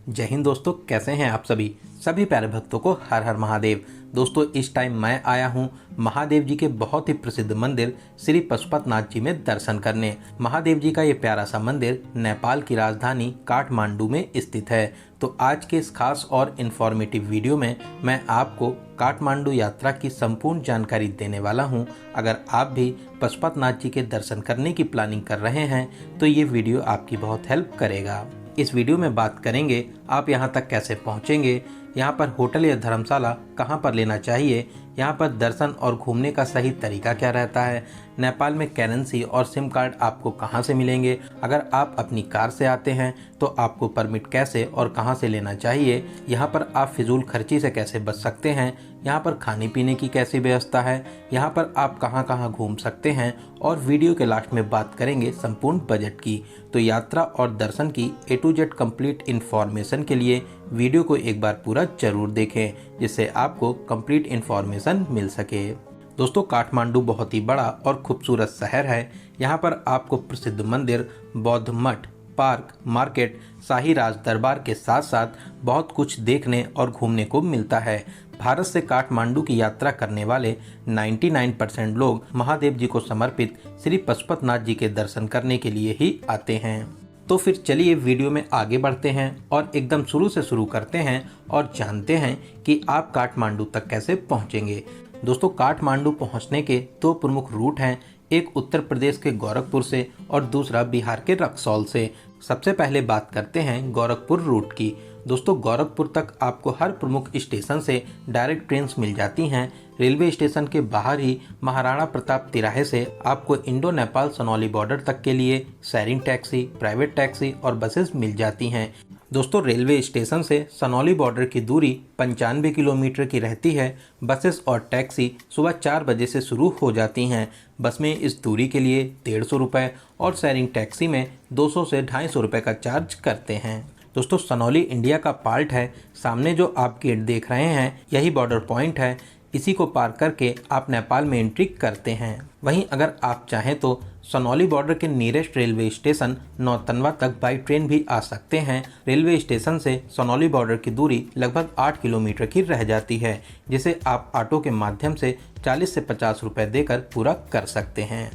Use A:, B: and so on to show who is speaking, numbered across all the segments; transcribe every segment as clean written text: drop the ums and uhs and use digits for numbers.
A: जय हिंद दोस्तों, कैसे हैं आप सभी प्यारे भक्तों को हर हर महादेव। दोस्तों, इस टाइम मैं आया हूं महादेव जी के बहुत ही प्रसिद्ध मंदिर श्री पशुपतिनाथ जी में दर्शन करने। महादेव जी का ये प्यारा सा मंदिर नेपाल की राजधानी काठमांडू में स्थित है। तो आज के इस खास और इन्फॉर्मेटिव वीडियो में मैं आपको काठमांडू यात्रा की संपूर्ण जानकारी देने वाला हूं। अगर आप भी पशुपतिनाथ जी के दर्शन करने की प्लानिंग कर रहे हैं तो ये वीडियो आपकी बहुत हेल्प करेगा। इस वीडियो में बात करेंगे आप यहाँ तक कैसे पहुँचेंगे, यहाँ पर होटल या धर्मशाला कहाँ पर लेना चाहिए, यहाँ पर दर्शन और घूमने का सही तरीका क्या रहता है, नेपाल में करेंसी और सिम कार्ड आपको कहाँ से मिलेंगे, अगर आप अपनी कार से आते हैं तो आपको परमिट कैसे और कहाँ से लेना चाहिए, यहाँ पर आप फिजूल खर्ची से कैसे बच सकते हैं, यहाँ पर खाने पीने की कैसी व्यवस्था है, यहाँ पर आप कहाँ कहाँ घूम सकते हैं और वीडियो के लास्ट में बात करेंगे संपूर्ण बजट की। तो यात्रा और दर्शन की A to Z complete information के लिए वीडियो को एक बार पूरा जरूर देखें, जिससे आपको कंप्लीट इन्फॉर्मेशन मिल सके। दोस्तों, काठमांडू बहुत ही बड़ा और खूबसूरत शहर है। यहाँ पर आपको प्रसिद्ध मंदिर, बौद्ध मठ, पार्क, मार्केट, शाही राज दरबार के साथ साथ बहुत कुछ देखने और घूमने को मिलता है। भारत से काठमांडू की यात्रा करने वाले 99% लोग महादेव जी को समर्पित श्री पशुपतिनाथ जी के दर्शन करने के लिए ही आते हैं। तो फिर चलिए वीडियो में आगे बढ़ते हैं और एकदम शुरू से शुरू करते हैं और जानते हैं कि आप काठमांडू तक कैसे पहुंचेंगे। दोस्तों, काठमांडू पहुंचने के दो प्रमुख रूट हैं, एक उत्तर प्रदेश के गोरखपुर से और दूसरा बिहार के रक्सौल से। सबसे पहले बात करते हैं गोरखपुर रूट की। दोस्तों, गोरखपुर तक आपको हर प्रमुख स्टेशन से डायरेक्ट ट्रेन मिल जाती हैं। रेलवे स्टेशन के बाहर ही महाराणा प्रताप तिराहे से आपको इंडो नेपाल सनौली बॉर्डर तक के लिए शेयरिंग टैक्सी, प्राइवेट टैक्सी और बसेस मिल जाती हैं। दोस्तों, रेलवे स्टेशन से सनौली बॉर्डर की दूरी 95 किलोमीटर की रहती है। बसेस और टैक्सी सुबह 4 बजे से शुरू हो जाती हैं। बस में इस दूरी के लिए 150 रुपये और शेयरिंग टैक्सी में 200 से 250 रुपये का चार्ज करते हैं। दोस्तों, सनौली इंडिया का पार्ट है। सामने जो आप गेट देख रहे हैं यही बॉर्डर पॉइंट है। इसी को पार करके आप नेपाल में एंट्री करते हैं। वहीं अगर आप चाहें तो सनौली बॉर्डर के नियरेस्ट रेलवे स्टेशन नौतनवा तक बाई ट्रेन भी आ सकते हैं। रेलवे स्टेशन से सनौली बॉर्डर की दूरी लगभग 8 किलोमीटर की रह जाती है, जिसे आप ऑटो के माध्यम से 40 से 50 रुपये देकर पूरा कर सकते हैं।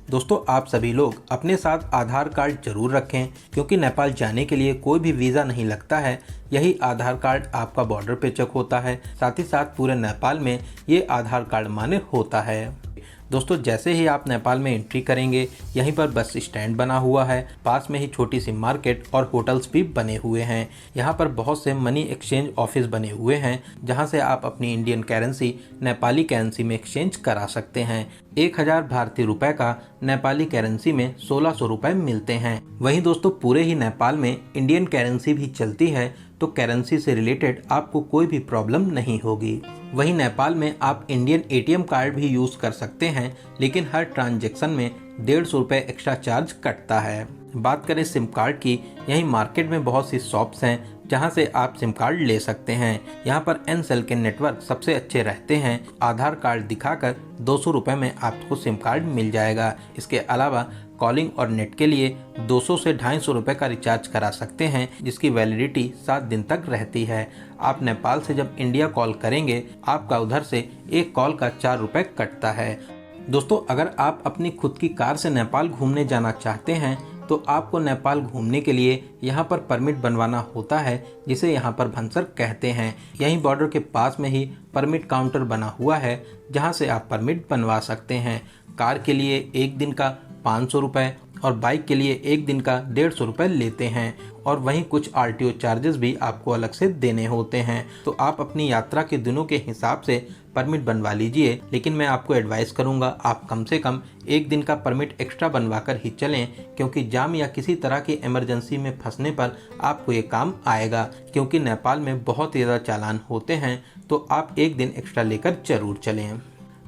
A: दोस्तों, आप सभी लोग अपने साथ आधार कार्ड जरूर रखें, क्योंकि नेपाल जाने के लिए कोई भी वीज़ा नहीं लगता है। यही आधार कार्ड आपका बॉर्डर पे चेक होता है। साथ ही साथ पूरे नेपाल में ये आधार कार्ड मान्य होता है। दोस्तों, जैसे ही आप नेपाल में एंट्री करेंगे, यहीं पर बस स्टैंड बना हुआ है। पास में ही छोटी सी मार्केट और होटल्स भी बने हुए हैं। यहाँ पर बहुत से मनी एक्सचेंज ऑफिस बने हुए हैं, जहाँ से आप अपनी इंडियन करेंसी नेपाली करेंसी में एक्सचेंज करा सकते हैं। 1000 भारतीय रुपए का नेपाली करेंसी में 1600 रुपये मिलते हैं। वहीं दोस्तों, पूरे ही नेपाल में इंडियन करेंसी भी चलती है, तो करेंसी से रिलेटेड आपको कोई भी प्रॉब्लम नहीं होगी। वहीं नेपाल में आप इंडियन ATM कार्ड भी यूज़ कर सकते हैं, लेकिन हर ट्रांजैक्शन में 150 रुपये एक्स्ट्रा चार्ज कटता है। बात करें सिम कार्ड की, यहीं मार्केट में बहुत सी शॉप्स हैं जहां से आप सिम कार्ड ले सकते हैं। यहां पर Ncell के नेटवर्क सबसे अच्छे रहते हैं। आधार कार्ड दिखाकर 200 रुपये में आपको सिम कार्ड मिल जाएगा। इसके अलावा कॉलिंग और नेट के लिए 200 से 250 रुपये का रिचार्ज करा सकते हैं, जिसकी वैलिडिटी 7 दिन तक रहती है। आप नेपाल से जब इंडिया कॉल करेंगे, आपका उधर से एक कॉल का 4 रुपये कटता है। दोस्तों, अगर आप अपनी खुद की कार से नेपाल घूमने जाना चाहते हैं तो आपको नेपाल घूमने के लिए यहाँ पर परमिट बनवाना होता है, जिसे यहाँ पर भंसर कहते हैं। यहीं बॉर्डर के पास में ही परमिट काउंटर बना हुआ है, जहाँ से आप परमिट बनवा सकते हैं। कार के लिए एक दिन का 500 रुपये और बाइक के लिए एक दिन का 150 रुपये लेते हैं, और वहीं कुछ RTO चार्जेस भी आपको अलग से देने होते हैं। तो आप अपनी यात्रा के दिनों के हिसाब से परमिट बनवा लीजिए, लेकिन मैं आपको एडवाइस करूंगा आप कम से कम एक दिन का परमिट एक्स्ट्रा बनवा कर ही चलें, क्योंकि जाम या किसी तरह की इमरजेंसी में फंसने पर आपको ये काम आएगा। क्योंकि नेपाल में बहुत ज़्यादा चालान होते हैं, तो आप एक दिन एक्स्ट्रा लेकर जरूर चलें।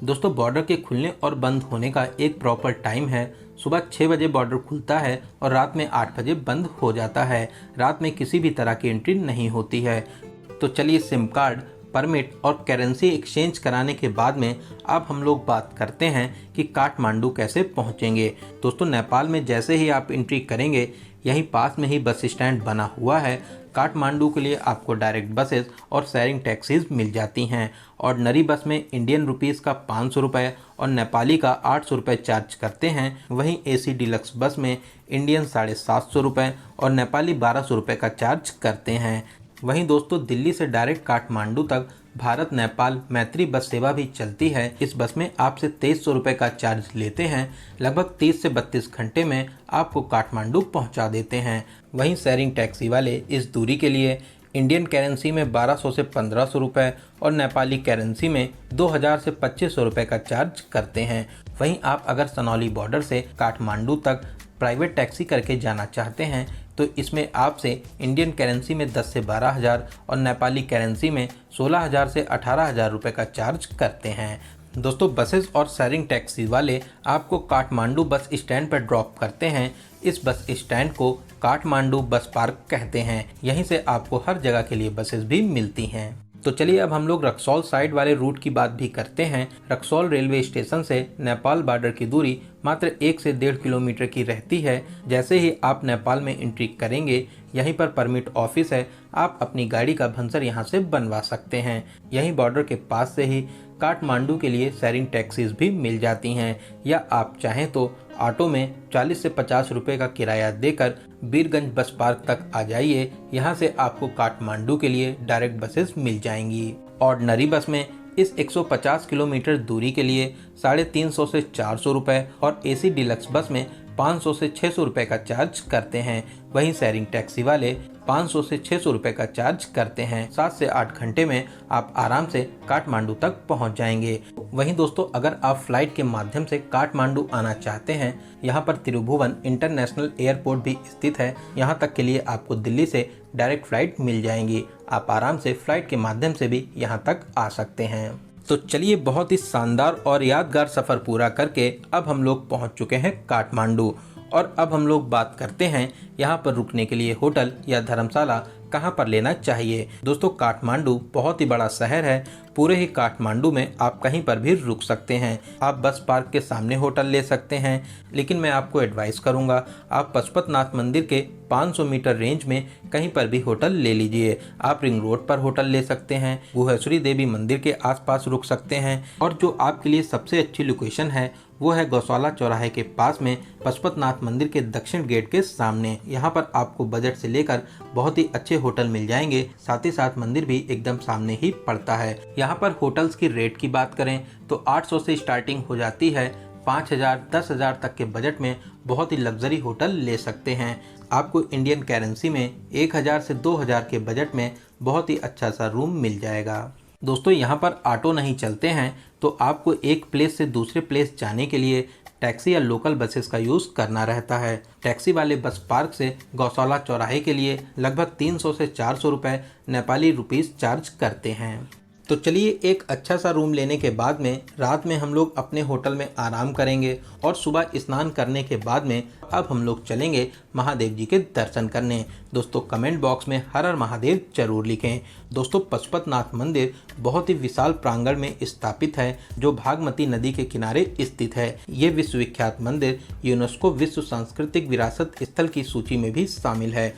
A: दोस्तों, बॉर्डर के खुलने और बंद होने का एक प्रॉपर टाइम है। सुबह 6 बजे बॉर्डर खुलता है और रात में 8 बजे बंद हो जाता है। रात में किसी भी तरह की एंट्री नहीं होती है। तो चलिए, सिम कार्ड, परमिट और करेंसी एक्सचेंज कराने के बाद में अब हम लोग बात करते हैं कि काठमांडू कैसे पहुंचेंगे। दोस्तों, नेपाल में जैसे ही आप एंट्री करेंगे, यहीं पास में ही बस स्टैंड बना हुआ है, काठमांडू के लिए आपको डायरेक्ट बसेस और शेयरिंग टैक्सीज मिल जाती हैं। ऑर्डिनरी बस में इंडियन रुपीज़ का 500 रुपये और नेपाली का 800 रुपये चार्ज करते हैं। वहीं एसी डिलक्स बस में इंडियन 750 रुपये और नेपाली 1200 रुपये का चार्ज करते हैं। वहीं दोस्तों दिल्ली से डायरेक्ट काठमांडू तक भारत नेपाल मैत्री बस सेवा भी चलती है। इस बस में आपसे 2300 रुपये का चार्ज लेते हैं। लगभग 30 से 32 घंटे में आपको काठमांडू पहुंचा देते हैं। वहीं शेयरिंग टैक्सी वाले इस दूरी के लिए इंडियन करेंसी में 1200 से 1500 रुपये और नेपाली करेंसी में 2000 से 2500 रुपये का चार्ज करते हैं। वहीं आप अगर सनौली बॉर्डर से काठमांडू तक प्राइवेट टैक्सी करके जाना चाहते हैं तो इसमें आपसे इंडियन करेंसी में 10 से 12,000 और नेपाली करेंसी में 16,000 से 18,000 रुपये का चार्ज करते हैं। दोस्तों बसेस और शेयरिंग टैक्सी वाले आपको काठमांडू बस स्टैंड पर ड्रॉप करते हैं। इस बस स्टैंड को काठमांडू बस पार्क कहते हैं। यहीं से आपको हर जगह के लिए बसेस भी मिलती हैं। तो चलिए अब हम लोग रक्सौल साइड वाले रूट की बात भी करते हैं। रक्सौल रेलवे स्टेशन से नेपाल बॉर्डर की दूरी मात्र 1 से 1.5 किलोमीटर की रहती है। जैसे ही आप नेपाल में एंट्री करेंगे यहीं पर परमिट ऑफिस है। आप अपनी गाड़ी का भंसर यहां से बनवा सकते हैं। यहीं बॉर्डर के पास से ही काठमांडू के लिए शेयरिंग टैक्सीज भी मिल जाती हैं, या आप चाहें तो ऑटो में 40 से 50 रुपये का किराया देकर बीरगंज बस पार्क तक आ जाइए। यहाँ से आपको काठमांडू के लिए डायरेक्ट बसेस मिल जाएंगी। ऑर्डिनरी बस में इस 150 किलोमीटर दूरी के लिए 350 से 400 रुपये और एसी डिलक्स बस में 500 से 600 रुपये का चार्ज करते हैं। वहीं शेयरिंग टैक्सी वाले 500 से 600 रुपये का चार्ज करते हैं। 7 से 8 घंटे में आप आराम से काठमांडू तक पहुंच जाएंगे। वहीं दोस्तों अगर आप फ्लाइट के माध्यम से काठमांडू आना चाहते हैं, यहां पर त्रिभुवन इंटरनेशनल एयरपोर्ट भी स्थित है। यहां तक के लिए आपको दिल्ली से डायरेक्ट फ्लाइट मिल जाएंगी। आप आराम से फ्लाइट के माध्यम से भी यहां तक आ सकते हैं। तो चलिए बहुत ही शानदार और यादगार सफ़र पूरा करके अब हम लोग पहुंच चुके हैं काठमांडू। और अब हम लोग बात करते हैं यहाँ पर रुकने के लिए होटल या धर्मशाला कहाँ पर लेना चाहिए। दोस्तों काठमांडू बहुत ही बड़ा शहर है। पूरे ही काठमांडू में आप कहीं पर भी रुक सकते हैं। आप बस पार्क के सामने होटल ले सकते हैं, लेकिन मैं आपको एडवाइस करूंगा आप पशुपतिनाथ मंदिर के 500 मीटर रेंज में कहीं पर भी होटल ले लीजिए। आप रिंग रोड पर होटल ले सकते हैं, गुहेश्वरी देवी मंदिर के आसपास रुक सकते हैं, और जो आपके लिए सबसे अच्छी लोकेशन है वो है गौशाला चौराहे के पास में पशुपतिनाथ मंदिर के दक्षिण गेट के सामने। यहाँ पर आपको बजट से लेकर बहुत ही अच्छे होटल मिल जाएंगे। साथ ही साथ मंदिर भी एकदम सामने ही पड़ता है। यहाँ पर होटल्स की रेट की बात करें तो 800 से स्टार्टिंग हो जाती है। 5,000 10,000 तक के बजट में बहुत ही लग्जरी होटल ले सकते हैं। आपको इंडियन करेंसी में 1,000 से 2,000 के बजट में बहुत ही अच्छा सा रूम मिल जाएगा। दोस्तों यहाँ पर ऑटो नहीं चलते हैं, तो आपको एक प्लेस से दूसरे प्लेस जाने के लिए टैक्सी या लोकल बसेस का यूज़ करना रहता है। टैक्सी वाले बस पार्क से गौशाला चौराहे के लिए लगभग 300 से 400 रुपये नेपाली रुपीस चार्ज करते हैं। तो चलिए एक अच्छा सा रूम लेने के बाद में रात में हम लोग अपने होटल में आराम करेंगे और सुबह स्नान करने के बाद में अब हम लोग चलेंगे महादेव जी के दर्शन करने। दोस्तों कमेंट बॉक्स में हर हर महादेव जरूर लिखें। दोस्तों पशुपतिनाथ मंदिर बहुत ही विशाल प्रांगण में स्थापित है, जो भागमती नदी के किनारे स्थित है। ये विश्वविख्यात मंदिर यूनेस्को विश्व सांस्कृतिक विरासत स्थल की सूची में भी शामिल है।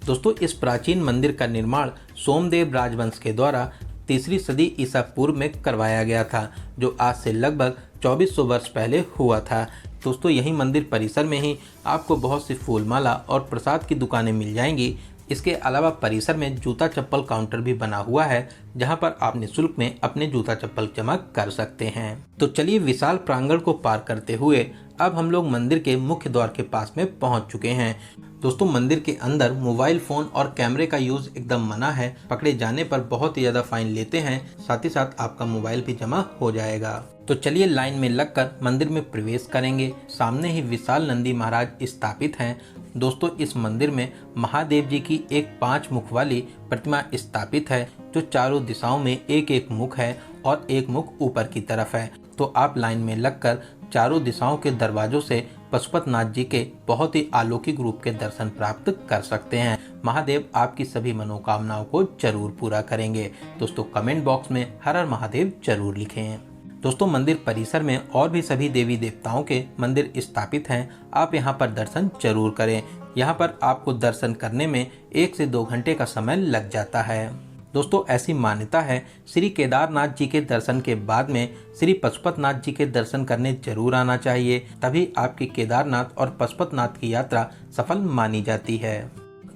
A: दोस्तों इस प्राचीन मंदिर का निर्माण सोमदेव राजवंश के द्वारा 3री सदी ईसा पूर्व में करवाया गया था, जो आज से लगभग 2400 वर्ष पहले हुआ था। दोस्तों यही मंदिर परिसर में ही आपको बहुत सी फूलमाला और प्रसाद की दुकानें मिल जाएंगी। इसके अलावा परिसर में जूता चप्पल काउंटर भी बना हुआ है, जहां पर आप निःशुल्क में अपने जूता चप्पल जमा कर सकते हैं। तो चलिए विशाल प्रांगण को पार करते हुए अब हम लोग मंदिर के मुख्य द्वार के पास में पहुंच चुके हैं। दोस्तों मंदिर के अंदर मोबाइल फ़ोन और कैमरे का यूज़ एकदम मना है। पकड़े जाने पर बहुत ही ज़्यादा फाइन लेते हैं, साथ ही साथ आपका मोबाइल भी जमा हो जाएगा। तो चलिए लाइन में लगकर मंदिर में प्रवेश करेंगे। सामने ही विशाल नंदी महाराज स्थापित हैं। दोस्तों इस मंदिर में महादेव जी की एक 5 मुख वाली प्रतिमा स्थापित है, जो चारों दिशाओं में एक एक मुख है और एक मुख ऊपर की तरफ है। तो आप लाइन में लगकर चारों दिशाओं के दरवाजों से पशुपतिनाथ जी के बहुत ही अलौकिक रूप के दर्शन प्राप्त कर सकते हैं। महादेव आपकी सभी मनोकामनाओं को जरूर पूरा करेंगे। दोस्तों कमेंट बॉक्स में हर हर महादेव जरूर लिखें। दोस्तों मंदिर परिसर में और भी सभी देवी देवताओं के मंदिर स्थापित हैं। आप यहाँ पर दर्शन जरूर करें। यहाँ पर आपको दर्शन करने में 1 से 2 घंटे का समय लग जाता है। दोस्तों ऐसी मान्यता है, श्री केदारनाथ जी के दर्शन के बाद में श्री पशुपतनाथ जी के दर्शन करने जरूर आना चाहिए, तभी आपकी केदारनाथ और पशुपतनाथ की यात्रा सफल मानी जाती है।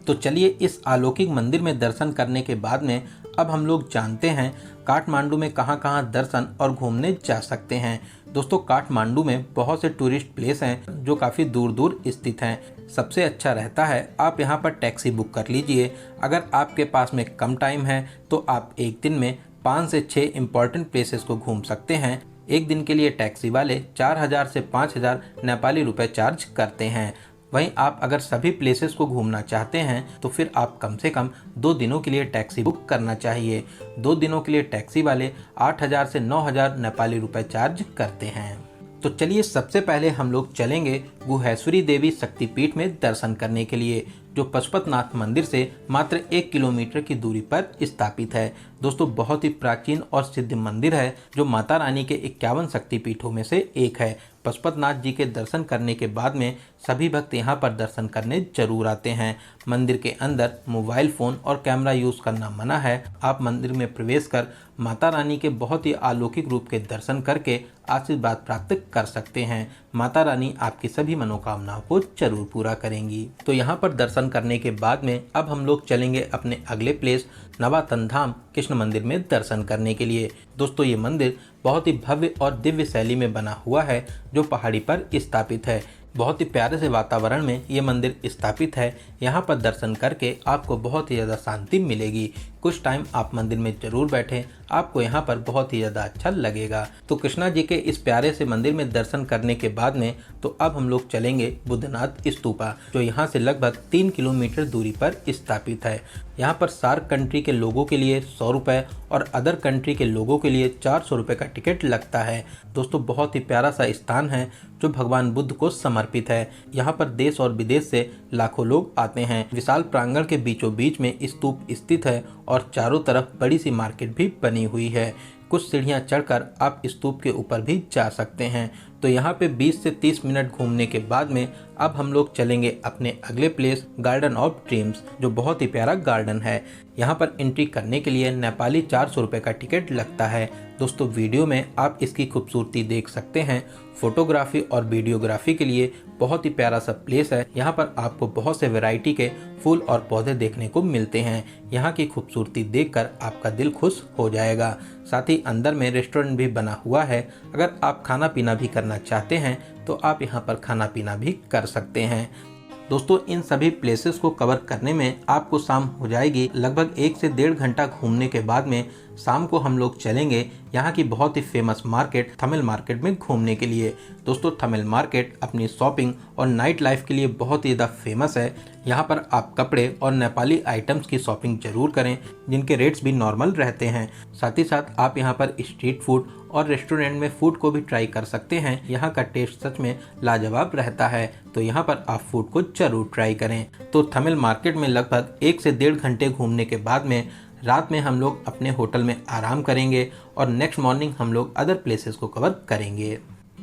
A: तो चलिए इस अलौकिक मंदिर में दर्शन करने के बाद में अब हम लोग जानते हैं काठमांडू में कहां कहां दर्शन और घूमने जा सकते हैं। दोस्तों काठमांडू में बहुत से टूरिस्ट प्लेस हैं जो काफ़ी दूर दूर स्थित हैं। सबसे अच्छा रहता है आप यहां पर टैक्सी बुक कर लीजिए। अगर आपके पास में कम टाइम है तो आप एक दिन में 5 से 6 इम्पॉर्टेंट प्लेसेस को घूम सकते हैं। एक दिन के लिए टैक्सी वाले 4000 से 5000 नेपाली रुपए चार्ज करते हैं। वहीं आप अगर सभी प्लेसेस को घूमना चाहते हैं तो फिर आप कम से कम 2 दिनों के लिए टैक्सी बुक करना चाहिए। 2 दिनों के लिए टैक्सी वाले 8000 से 9000 नेपाली रुपए चार्ज करते हैं। तो चलिए सबसे पहले हम लोग चलेंगे गुहेश्वरी देवी शक्तिपीठ में दर्शन करने के लिए, जो पशुपतनाथ मंदिर से मात्र 1 किलोमीटर की दूरी पर स्थापित है। दोस्तों बहुत ही प्राचीन और सिद्ध मंदिर है जो माता रानी के 51 शक्तिपीठों में से एक है। पशुपतनाथ जी के दर्शन करने के बाद में सभी भक्त यहाँ पर दर्शन करने जरूर आते हैं। मंदिर के अंदर मोबाइल फ़ोन और कैमरा यूज़ करना मना है। आप मंदिर में प्रवेश कर माता रानी के बहुत ही अलौकिक रूप के दर्शन करके आशीर्वाद प्राप्त कर सकते हैं। माता रानी आपकी सभी मनोकामनाओं को जरूर पूरा करेंगी। तो यहाँ पर दर्शन करने के बाद में अब हम लोग चलेंगे अपने अगले प्लेस नवातन धाम कृष्ण मंदिर में दर्शन करने के लिए। दोस्तों ये मंदिर बहुत ही भव्य और दिव्य शैली में बना हुआ है जो पहाड़ी पर स्थापित है। बहुत ही प्यारे से वातावरण में ये मंदिर स्थापित है। यहाँ पर दर्शन करके आपको बहुत ही ज़्यादा शांति मिलेगी। कुछ टाइम आप मंदिर में जरूर बैठें, आपको यहाँ पर बहुत ही ज़्यादा अच्छा लगेगा। तो कृष्णा जी के इस प्यारे से मंदिर में दर्शन करने के बाद में तो अब हम लोग चलेंगे बुद्धनाथ स्तूपा, जो यहाँ से लगभग 3 किलोमीटर दूरी पर स्थापित है। यहाँ पर सार्क कंट्री के लोगों के लिए 100 रुपये और अदर कंट्री के लोगों के लिए 400 रुपये का टिकट लगता है। दोस्तों बहुत ही प्यारा सा स्थान है जो भगवान बुद्ध को समर्पित है। यहाँ पर देश और विदेश से लाखों लोग आते हैं। विशाल प्रांगण के बीचों बीच में स्तूप स्थित है और चारों तरफ बड़ी सी मार्केट भी बनी हुई है। कुछ सीढ़ियाँ चढ़कर आप स्तूप के ऊपर भी जा सकते हैं। तो यहाँ पे 20 से 30 मिनट घूमने के बाद में अब हम लोग चलेंगे अपने अगले प्लेस गार्डन ऑफ ड्रीम्स, जो बहुत ही प्यारा गार्डन है। यहाँ पर एंट्री करने के लिए नेपाली 400 रुपये का टिकट लगता है। दोस्तों वीडियो में आप इसकी खूबसूरती देख सकते हैं। फोटोग्राफी और वीडियोग्राफी के लिए बहुत ही प्यारा सा प्लेस है। यहाँ पर आपको बहुत से वैरायटी के फूल और पौधे देखने को मिलते हैं। यहाँ की खूबसूरती देखकर आपका दिल खुश हो जाएगा। साथ ही अंदर में रेस्टोरेंट भी बना हुआ है। अगर आप खाना पीना भी करना चाहते हैं तो आप यहाँ पर खाना पीना भी कर सकते हैं। दोस्तों इन सभी प्लेसेस को कवर करने में आपको शाम हो जाएगी। लगभग 1 से 1.5 घंटा घूमने के बाद में शाम को हम लोग चलेंगे यहाँ की बहुत ही फेमस मार्केट थमिल मार्केट में घूमने के लिए। दोस्तों थमिल मार्केट अपनी शॉपिंग और नाइट लाइफ के लिए बहुत ही ज़्यादा फेमस है। यहाँ पर आप कपड़े और नेपाली आइटम्स की शॉपिंग जरूर करें जिनके रेट्स भी नॉर्मल रहते हैं। साथ ही साथ आप यहाँ पर स्ट्रीट फूड और रेस्टोरेंट में फूड को भी ट्राई कर सकते हैं। यहाँ का टेस्ट सच में लाजवाब रहता है, तो यहाँ पर आप फूड को जरूर ट्राई करें। तो थमिल मार्केट में लगभग 1 से 1.5 घंटे घूमने के बाद में रात में हम लोग अपने होटल में आराम करेंगे और नेक्स्ट मॉर्निंग हम लोग अदर प्लेसेस को कवर करेंगे।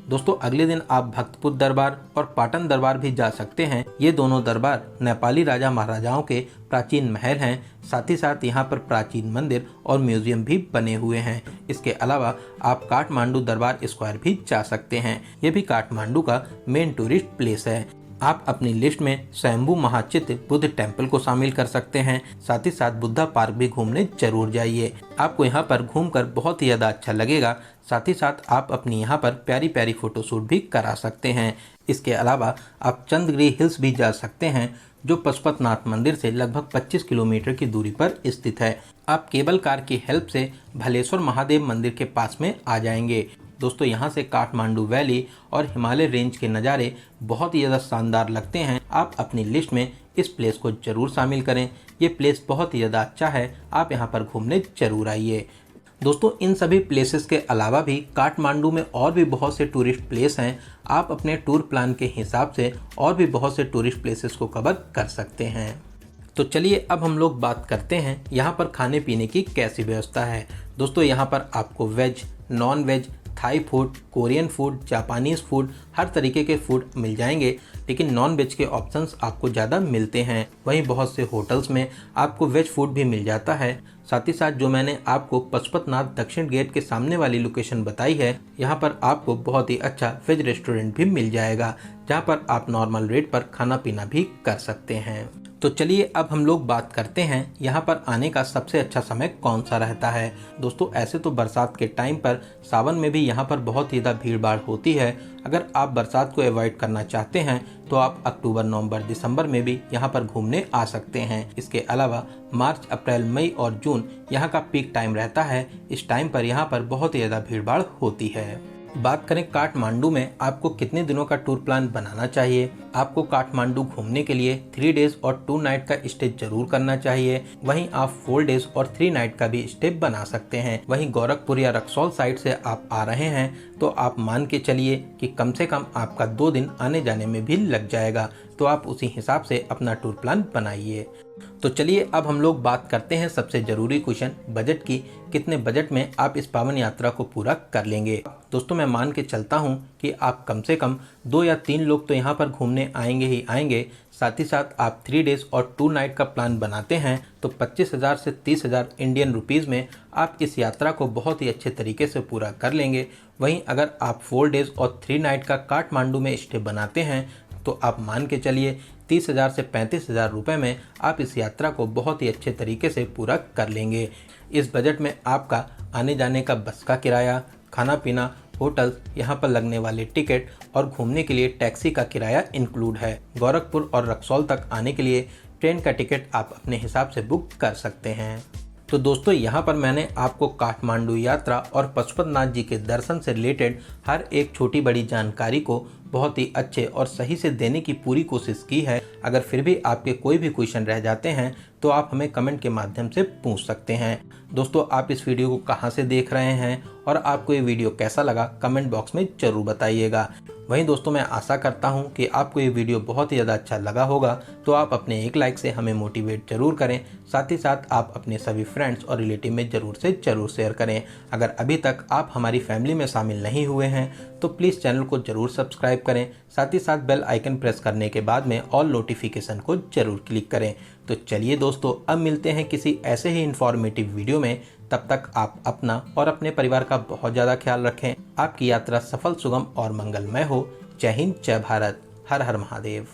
A: दोस्तों अगले दिन आप भक्तपुर दरबार और पाटन दरबार भी जा सकते हैं। ये दोनों दरबार नेपाली राजा महाराजाओं के प्राचीन महल हैं। साथ ही साथ यहाँ पर प्राचीन मंदिर और म्यूजियम भी बने हुए हैं। इसके अलावा आप काठमांडू दरबार स्क्वायर भी जा सकते हैं। ये भी काठमांडू का मेन टूरिस्ट प्लेस है। आप अपनी लिस्ट में स्वयंभू महाचित्र बुद्ध टेम्पल को शामिल कर सकते हैं। साथ ही साथ बुद्धा पार्क भी घूमने जरूर जाइए। आपको यहाँ पर घूमकर बहुत ही ज़्यादा अच्छा लगेगा। साथ ही साथ आप अपनी यहाँ पर प्यारी प्यारी फोटोशूट भी करा सकते हैं। इसके अलावा आप चंद्रगिरी हिल्स भी जा सकते हैं जो पशुपतनाथ मंदिर से लगभग 25 किलोमीटर की दूरी पर स्थित है। आप केबल कार की हेल्प से भलेश्वर महादेव मंदिर के पास में आ जाएंगे। दोस्तों यहाँ से काठमांडू वैली और हिमालय रेंज के नज़ारे बहुत ही ज़्यादा शानदार लगते हैं। आप अपनी लिस्ट में इस प्लेस को ज़रूर शामिल करें। ये प्लेस बहुत ही ज़्यादा अच्छा है, आप यहाँ पर घूमने ज़रूर आइए। दोस्तों इन सभी प्लेसेस के अलावा भी काठमांडू में और भी बहुत से टूरिस्ट प्लेस हैं। आप अपने टूर प्लान के हिसाब से और भी बहुत से टूरिस्ट प्लेसेस को कवर कर सकते हैं। तो चलिए अब हम लोग बात करते हैं यहाँ पर खाने पीने की कैसी व्यवस्था है। दोस्तों यहाँ पर आपको veg, non veg, Thai food, Korean food, Japanese food, हर तरीके के फूड मिल जाएंगे, लेकिन नॉन वेज के ऑप्शंस आपको ज़्यादा मिलते हैं। वहीं बहुत से होटल्स में आपको वेज फूड भी मिल जाता है। साथ ही साथ जो मैंने आपको पशुपतिनाथ दक्षिण गेट के सामने वाली लोकेशन बताई है, यहाँ पर आपको बहुत ही अच्छा वेज रेस्टोरेंट भी मिल जाएगा, जहाँ पर आप नॉर्मल रेट पर खाना पीना भी कर सकते हैं। तो चलिए अब हम लोग बात करते हैं यहाँ पर आने का सबसे अच्छा समय कौन सा रहता है। दोस्तों ऐसे तो बरसात के टाइम पर सावन में भी यहाँ पर बहुत ही ज़्यादा भीड़ भाड़ होती है। अगर आप बरसात को अवॉइड करना चाहते हैं तो आप अक्टूबर, नवंबर, दिसंबर में भी यहाँ पर घूमने आ सकते हैं। इसके अलावा मार्च, अप्रैल, मई और जून यहाँ का पीक टाइम रहता है। इस टाइम पर यहाँ पर बहुत ही ज़्यादा भीड़ भाड़ होती है। बात करें काठमांडू में आपको कितने दिनों का टूर प्लान बनाना चाहिए। आपको काठमांडू घूमने के लिए 3 डेज और 2 नाइट का स्टे जरूर करना चाहिए। वहीं आप 4 डेज और 3 नाइट का भी स्टे बना सकते हैं। वहीं गोरखपुर या रक्सौल साइड से आप आ रहे हैं तो आप मान के चलिए कि कम से कम आपका 2 दिन आने जाने में भी लग जाएगा। तो आप उसी हिसाब से अपना टूर प्लान बनाइए। तो चलिए अब हम लोग बात करते हैं सबसे ज़रूरी क्वेश्चन बजट की। कितने बजट में आप इस पावन यात्रा को पूरा कर लेंगे। दोस्तों मैं मान के चलता हूं कि आप कम से कम 2 या 3 लोग तो यहां पर घूमने आएंगे ही आएंगे। साथ ही साथ आप 3 डेज और 2 नाइट का प्लान बनाते हैं तो 25,000 से 30,000 इंडियन रुपीज़ में आप इस यात्रा को बहुत ही अच्छे तरीके से पूरा कर लेंगे। वहीं अगर आप 4 डेज और 3 नाइट का काठमांडू में स्टे बनाते हैं तो आप मान के चलिए 30,000 से 35,000 रुपये में आप इस यात्रा को बहुत ही अच्छे तरीके से पूरा कर लेंगे। इस बजट में आपका आने जाने का बस का किराया, खाना पीना, होटल, यहाँ पर लगने वाले टिकट और घूमने के लिए टैक्सी का किराया इंक्लूड है। गोरखपुर और रक्सौल तक आने के लिए ट्रेन का टिकट आप अपने हिसाब से बुक कर सकते हैं। तो दोस्तों यहाँ पर मैंने आपको काठमांडू यात्रा और पशुपतिनाथ जी के दर्शन से रिलेटेड हर एक छोटी बड़ी जानकारी को बहुत ही अच्छे और सही से देने की पूरी कोशिश की है। अगर फिर भी आपके कोई भी क्वेश्चन रह जाते हैं तो आप हमें कमेंट के माध्यम से पूछ सकते हैं। दोस्तों आप इस वीडियो को कहां से देख रहे हैं और आपको ये वीडियो कैसा लगा कमेंट बॉक्स में ज़रूर बताइएगा। वहीं दोस्तों मैं आशा करता हूं कि आपको ये वीडियो बहुत ही ज़्यादा अच्छा लगा होगा, तो आप अपने एक लाइक से हमें मोटिवेट जरूर करें। साथ ही साथ आप अपने सभी फ्रेंड्स और रिलेटिव में ज़रूर से ज़रूर शेयर करें। अगर अभी तक आप हमारी फैमिली में शामिल नहीं हुए हैं तो प्लीज़ चैनल को ज़रूर सब्सक्राइब करें। साथ ही साथ बेल आइकन प्रेस करने के बाद में ऑल नोटिफिकेशन को ज़रूर क्लिक करें। तो चलिए दोस्तों अब मिलते हैं किसी ऐसे ही इन्फॉर्मेटिव वीडियो में। तब तक आप अपना और अपने परिवार का बहुत ज़्यादा ख्याल रखें। आपकी यात्रा सफल, सुगम और मंगलमय हो। जय हिंद, जय भारत, हर हर महादेव।